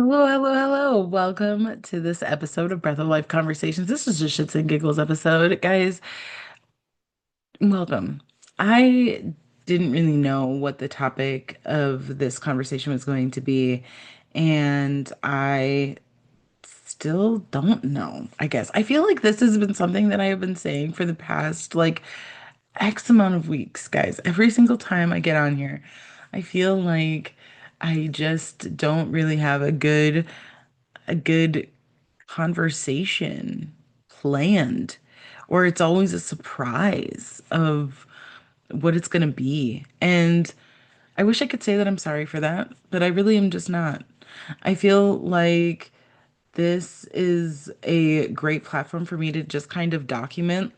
Hello, hello, hello. Welcome to this episode of Breath of Life Conversations. This is just shits and giggles episode. Guys, welcome. I didn't really know what the topic of this conversation was going to be, and I still don't know, I guess. I feel like this has been something that I have been saying for the past X amount of weeks, guys. Every single time I get on here, I feel like I just don't really have a good conversation planned, or it's always a surprise of what it's going to be. And I wish I could say that I'm sorry for that, but I really am just not. I feel like this is a great platform for me to just kind of document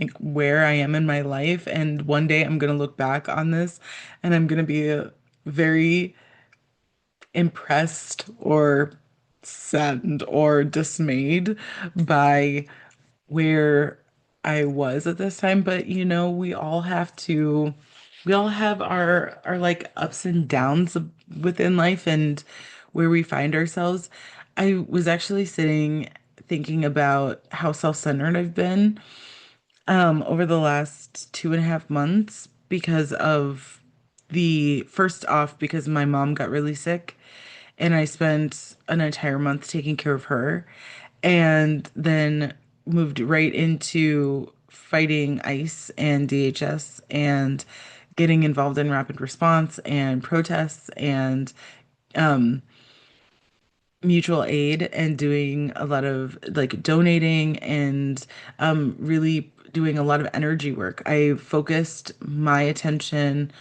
like where I am in my life. And one day I'm going to look back on this and I'm going to be very impressed or saddened or dismayed by where I was at this time. But we all have our like ups and downs within life and where we find ourselves. I was actually sitting thinking about how self-centered I've been over the last 2.5 months because of the first off, because my mom got really sick and I spent an entire month taking care of her and then moved right into fighting ICE and DHS and getting involved in rapid response and protests and mutual aid and doing a lot of like donating and really doing a lot of energy work. I focused my attention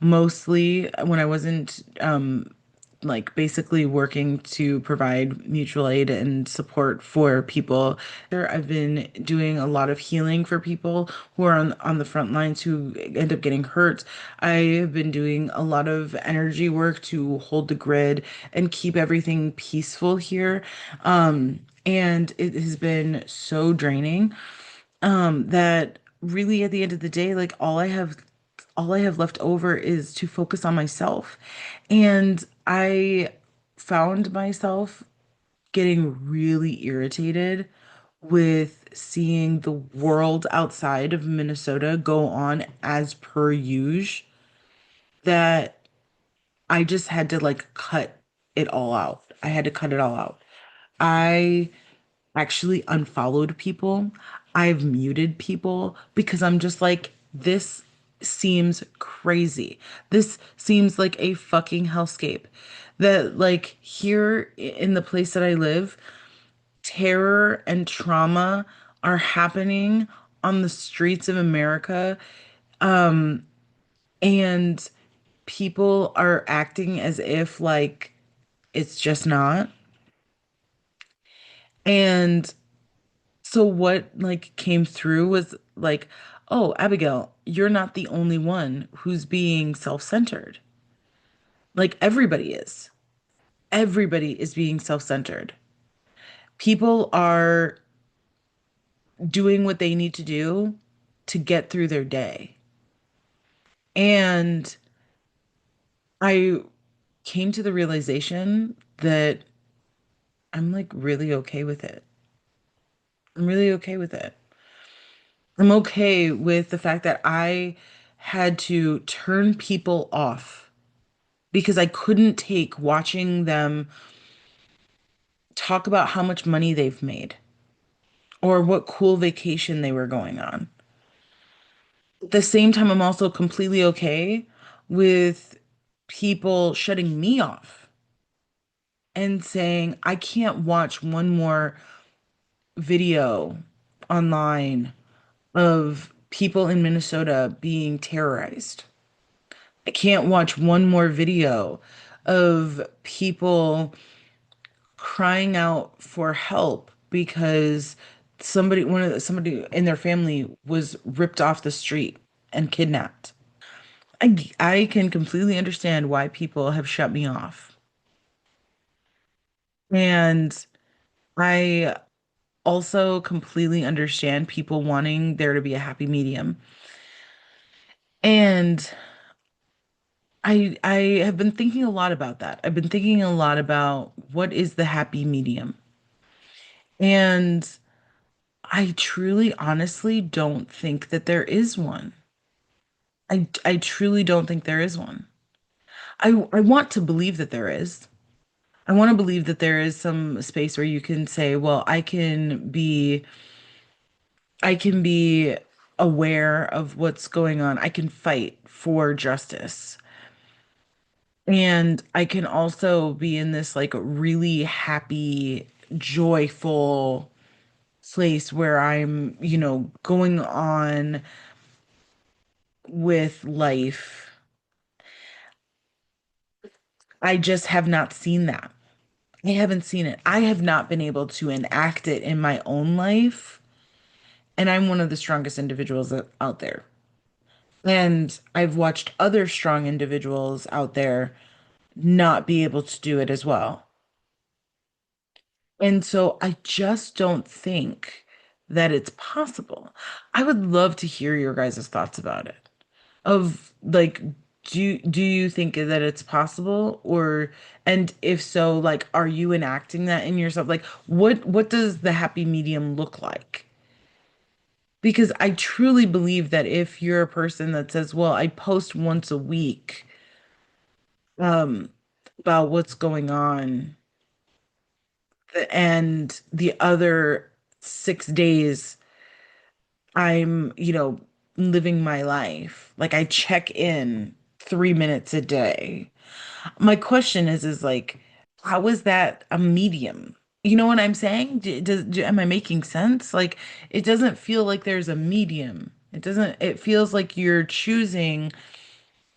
mostly when I wasn't like basically working to provide mutual aid and support for people. I've been doing a lot of healing for people who are on the front lines who end up getting hurt. I have been doing a lot of energy work to hold the grid and keep everything peaceful here. And it has been so draining that really at the end of the day, like all I have left over is to focus on myself. And I found myself getting really irritated with seeing the world outside of Minnesota go on as per usual, that I just had to like cut it all out. I had to cut it all out. I actually unfollowed people. I've muted people because I'm just like, this seems crazy. This seems like a fucking hellscape. That, like, here in the place that I live, terror and trauma are happening on the streets of America, and people are acting as if, like, it's just not. And so what like came through was like, oh, Abigail, you're not the only one who's being self-centered. Like everybody is. Everybody is being self-centered. People are doing what they need to do to get through their day. And I came to the realization that I'm like really okay with it. I'm really okay with it. I'm okay with the fact that I had to turn people off because I couldn't take watching them talk about how much money they've made or what cool vacation they were going on. At the same time, I'm also completely okay with people shutting me off and saying, I can't watch one more video online of people in Minnesota being terrorized. I can't watch one more video of people crying out for help because somebody in their family was ripped off the street and kidnapped. I can completely understand why people have shut me off. And I also completely understand people wanting there to be a happy medium. And I have been thinking a lot about that. I've been thinking a lot about what is the happy medium. And I truly, honestly don't think that there is one. I truly don't think there is one. I want to believe that there is. I want to believe that there is some space where you can say, well, I can be aware of what's going on. I can fight for justice. And I can also be in this like really happy, joyful place where I'm, going on with life. I just have not seen that. I haven't seen it. I have not been able to enact it in my own life. And I'm one of the strongest individuals out there. And I've watched other strong individuals out there not be able to do it as well. And so I just don't think that it's possible. I would love to hear your guys' thoughts about it. Of like, do you think that it's possible? Or and if so, like, are you enacting that in yourself? Like, what does the happy medium look like? Because I truly believe that if you're a person that says, well, I post once a week, um, about what's going on, and the other 6 days I'm, living my life. Like I check in 3 minutes a day. My question is like, how is that a medium? You know what I'm saying? Am I making sense? Like, it doesn't feel like there's a medium. It feels like you're choosing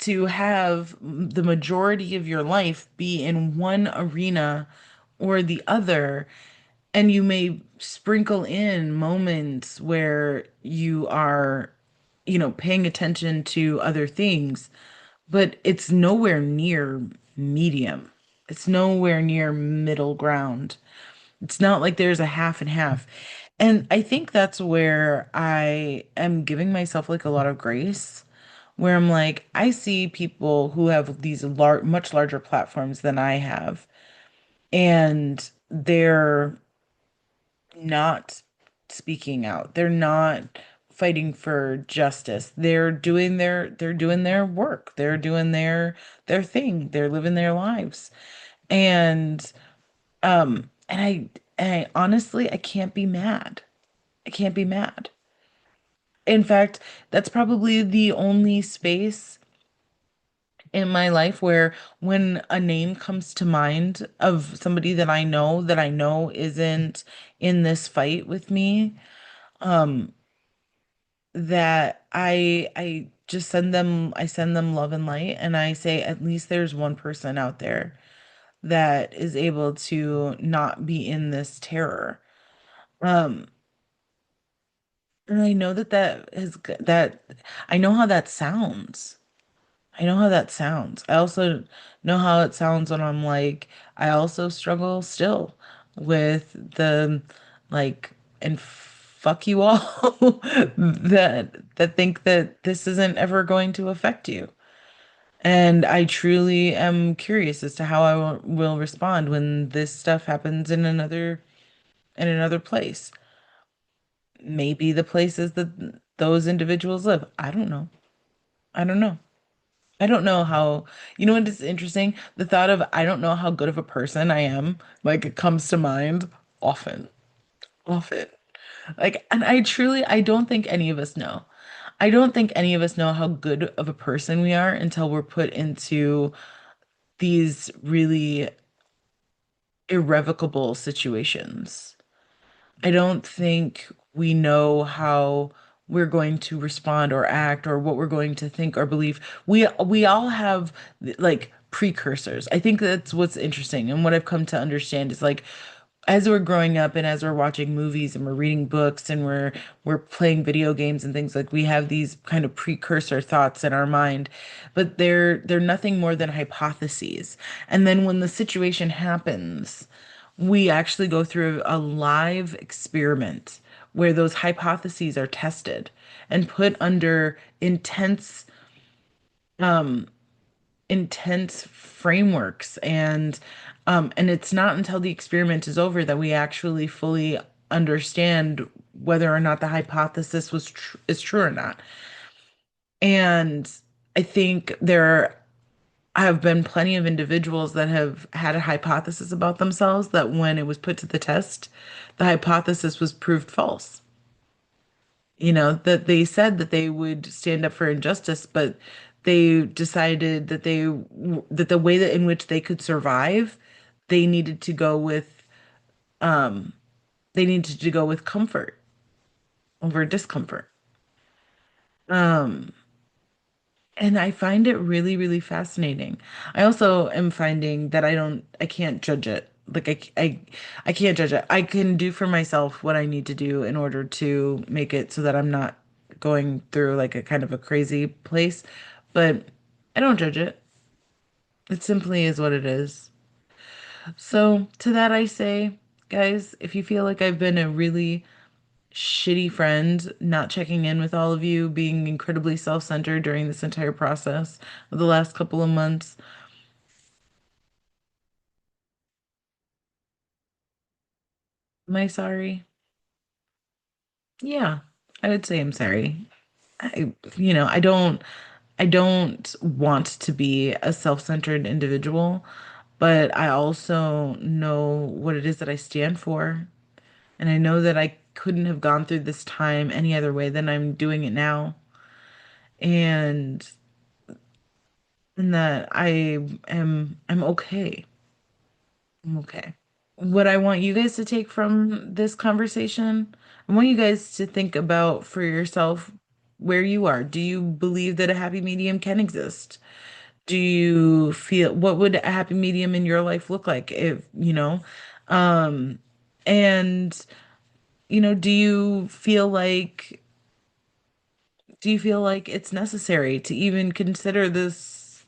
to have the majority of your life be in one arena or the other. And you may sprinkle in moments where you are, paying attention to other things, but it's nowhere near medium. It's nowhere near middle ground. It's not like there's a half and half. And I think that's where I am giving myself like a lot of grace, where I'm like, I see people who have these much larger platforms than I have, and they're not speaking out. They're not fighting for justice. They're doing their work. They're doing their thing. They're living their lives. And and I honestly I can't be mad. I can't be mad. In fact, that's probably the only space in my life where when a name comes to mind of somebody that I know isn't in this fight with me, um that I just send them love and light, and I say at least there's one person out there that is able to not be in this terror. Um and I know that I know how that sounds. I know how that sounds. I also know how it sounds when I'm like, I also struggle still with the like, and fuck you all that think that this isn't ever going to affect you. And I truly am curious as to how I will respond when this stuff happens in another place. Maybe the places that those individuals live. I don't know. I don't know. I don't know how, what is interesting? The thought of I don't know how good of a person I am, like it comes to mind often, often. Like, and I don't think any of us know. I don't think any of us know how good of a person we are until we're put into these really irrevocable situations. I don't think we know how we're going to respond or act or what we're going to think or believe. We all have like precursors. I think that's what's interesting, and what I've come to understand is like as we're growing up and as we're watching movies and we're reading books and we're playing video games and things, like we have these kind of precursor thoughts in our mind, but they're nothing more than hypotheses. And then when the situation happens, we actually go through a live experiment where those hypotheses are tested and put under intense intense frameworks, and it's not until the experiment is over that we actually fully understand whether or not the hypothesis is true or not. And I think there have been plenty of individuals that have had a hypothesis about themselves that when it was put to the test, the hypothesis was proved false. That they said that they would stand up for injustice, but they decided that the way that in which they could survive, they needed to go with um they needed to go with comfort over discomfort. Um And I find it really, really fascinating. I also am finding that I can't judge it. Like I can't judge it. I can do for myself what I need to do in order to make it so that I'm not going through like a kind of a crazy place, but I don't judge it. It simply is what it is. So to that I say, guys, if you feel like I've been a really shitty friend, not checking in with all of you, being incredibly self-centered during this entire process of the last couple of months. Am I sorry? Yeah, I would say I'm sorry. I don't want to be a self-centered individual, but I also know what it is that I stand for. And I know that I couldn't have gone through this time any other way than I'm doing it now. And and that I'm okay. I'm okay. What I want you guys to take from this conversation, I want you guys to think about for yourself where you are. Do you believe that a happy medium can exist? Do you feel what would a happy medium in your life look like if, um, and do you feel like it's necessary to even consider these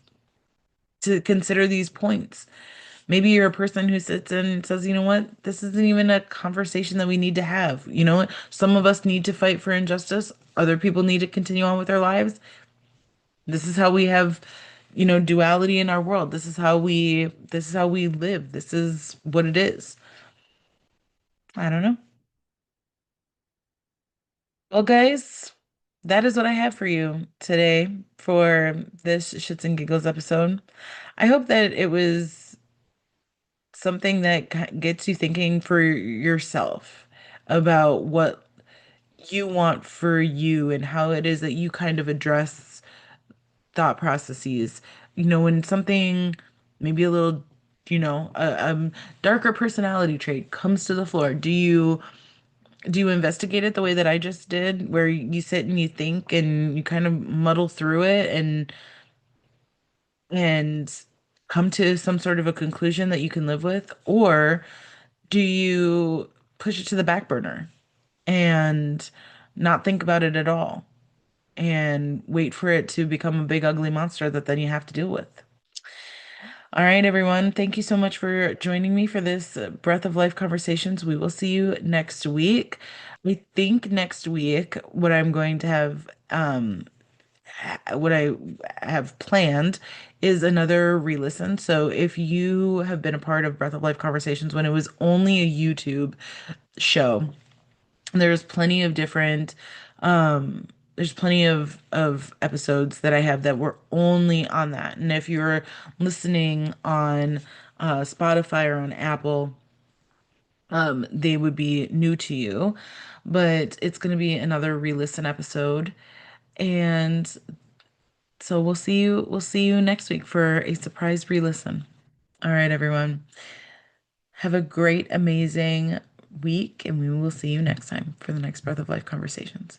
points? Maybe you're a person who sits and says, you know what, this isn't even a conversation that we need to have. You know what? Some of us need to fight for injustice. Other people need to continue on with their lives. This is how we have, duality in our world. This is how we live. This is what it is. I don't know. Well, guys, that is what I have for you today for this Shits and Giggles episode. I hope that it was something that gets you thinking for yourself about what you want for you and how it is that you kind of address thought processes. When something maybe a little, darker personality trait comes to the floor, do you investigate it the way that I just did, where you sit and you think and you kind of muddle through it and come to some sort of a conclusion that you can live with? Or do you push it to the back burner and not think about it at all and wait for it to become a big ugly monster that then you have to deal with? All right, everyone. Thank you so much for joining me for this Breath of Life conversations. We will see you next week. I think next week what I'm going to have what I have planned is another re-listen. So if you have been a part of Breath of Life conversations when it was only a YouTube show, there's plenty of different um there's plenty of episodes that I have that were only on that. And if you're listening on Spotify or on Apple, they would be new to you. But it's going to be another re-listen episode. And so we'll see you next week for a surprise re-listen. All right, everyone. Have a great, amazing week, and we will see you next time for the next Breath of Life conversations.